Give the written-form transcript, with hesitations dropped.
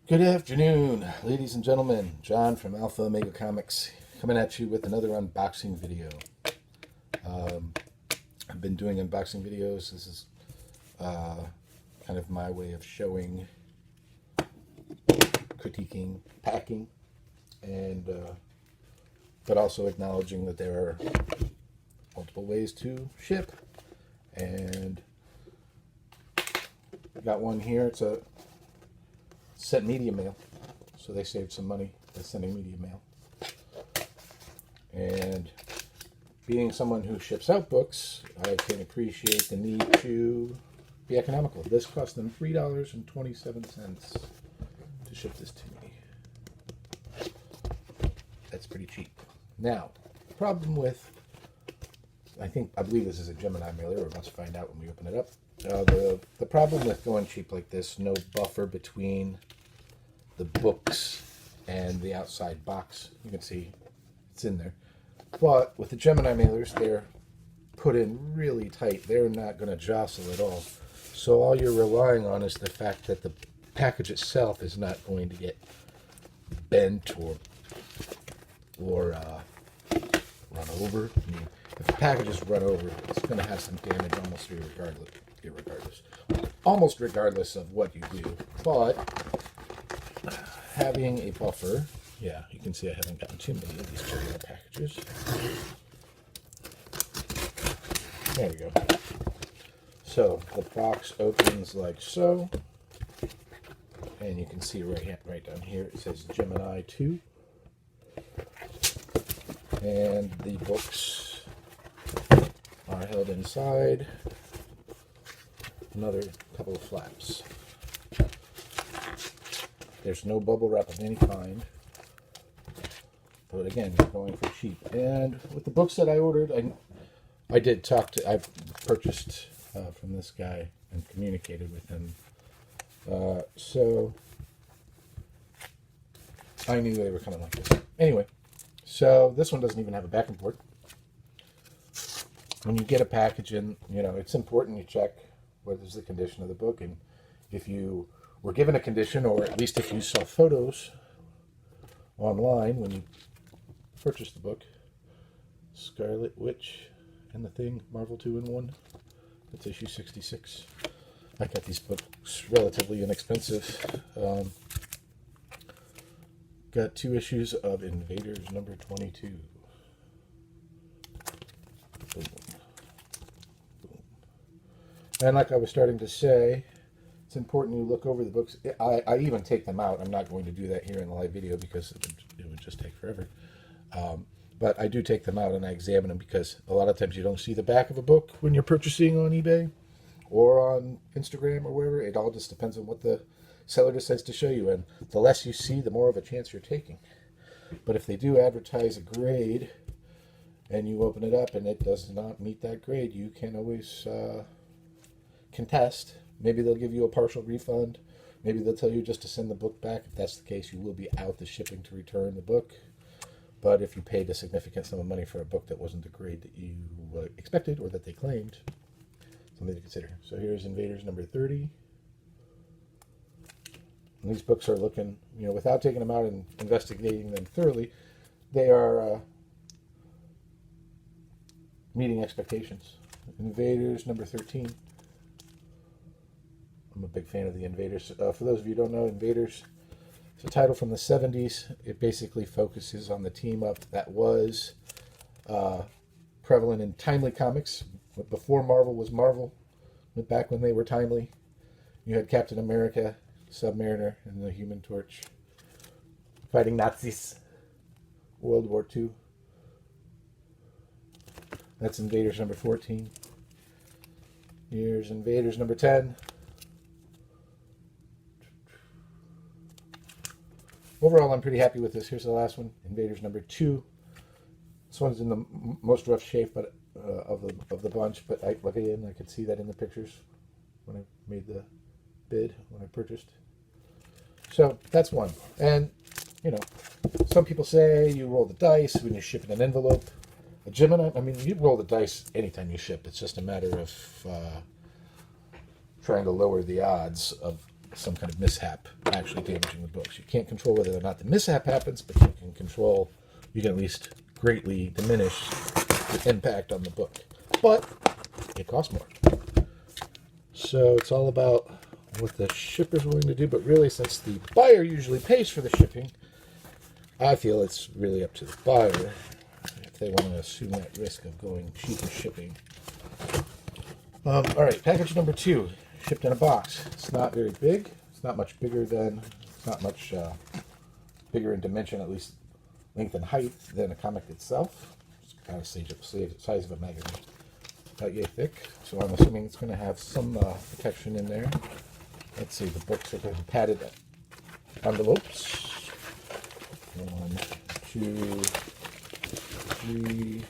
Good afternoon, ladies and gentlemen. John from Alpha Omega Comics coming at you with another unboxing video. Um, I've been doing unboxing videos. This is kind of my way of showing, critiquing, packing, and but also acknowledging that there are multiple ways to ship. And I got one here. It's a sent media mail, so they saved some money by sending media mail. And being someone who ships out books, I can appreciate the need to be economical. This cost them $3.27 to ship this to me. That's pretty cheap. Now, the problem with, I believe this is a Gemini mailer. We're about to find out when we open it up. The problem with going cheap like this, no buffer between the books and the outside box. You can see it's in there. But with the Gemini mailers, they're put in really tight. They're not going to jostle at all. So all you're relying on is the fact that the package itself is not going to get bent or run over. I mean, if the package is run over, it's going to have some damage almost almost regardless of what you do. But having a buffer, yeah, you can see I haven't gotten too many of these regular packages. There we go. So the box opens like so, and you can see right down here it says Gemini II, and the books are held inside another couple of flaps. There's no bubble wrap of any kind, but again, you're going for cheap. And with the books that I ordered, I purchased from this guy and communicated with him. So I knew they were coming like this. Anyway, so this one doesn't even have a backing port. When you get a package in, it's important you check what is the condition of the book, and if you were given a condition, or at least if you saw photos online when you purchased the book, Scarlet Witch and the Thing, Marvel 2-in-1. That's issue 66. I got these books relatively inexpensive. Got 2 issues of Invaders number 22. Boom. Boom. And like I was starting to say, it's important you look over the books. I even take them out. I'm not going to do that here in the live video because it would just take forever. But I do take them out and I examine them, because a lot of times you don't see the back of a book when you're purchasing on eBay or on Instagram or wherever. It all just depends on what the seller decides to show you. And the less you see, the more of a chance you're taking. But if they do advertise a grade and you open it up and it does not meet that grade, you can always contest. Maybe they'll give you a partial refund. Maybe they'll tell you just to send the book back. If that's the case, you will be out the shipping to return the book. But if you paid a significant sum of money for a book that wasn't the grade that you expected or that they claimed, something to consider. So here's Invaders number 30. And these books are looking, without taking them out and investigating them thoroughly, they are meeting expectations. Invaders number 13. I'm a big fan of the Invaders. For those of you who don't know, Invaders, it's a title from the 70s. It basically focuses on the team-up that was prevalent in timely comics. Before Marvel was Marvel, back when they were timely, you had Captain America, Submariner, and the Human Torch fighting Nazis. World War II. That's Invaders number 14. Here's Invaders number 10. Overall, I'm pretty happy with this. Here's the last one, Invaders number 2. This one's in the most rough shape, but of the bunch. But I could see that in the pictures when I made the bid, when I purchased. So that's one. And some people say you roll the dice when you ship in an envelope. A Gemini, you roll the dice anytime you ship. It's just a matter of trying to lower the odds of some kind of mishap actually damaging the books. You can't control whether or not the mishap happens, but you can at least greatly diminish the impact on the book. But it costs more. So it's all about what the shipper's willing to do, but really, since the buyer usually pays for the shipping, I feel it's really up to the buyer if they want to assume that risk of going cheaper shipping. All right, package number 2, shipped in a box. It's not very big. It's not much bigger than, it's not much bigger in dimension, at least length and height, than a comic itself. It's kind of size of a magazine. About yay thick, so I'm assuming it's going to have some protection in there. Let's see, the books are going to be padded envelopes. 1, 2, 3,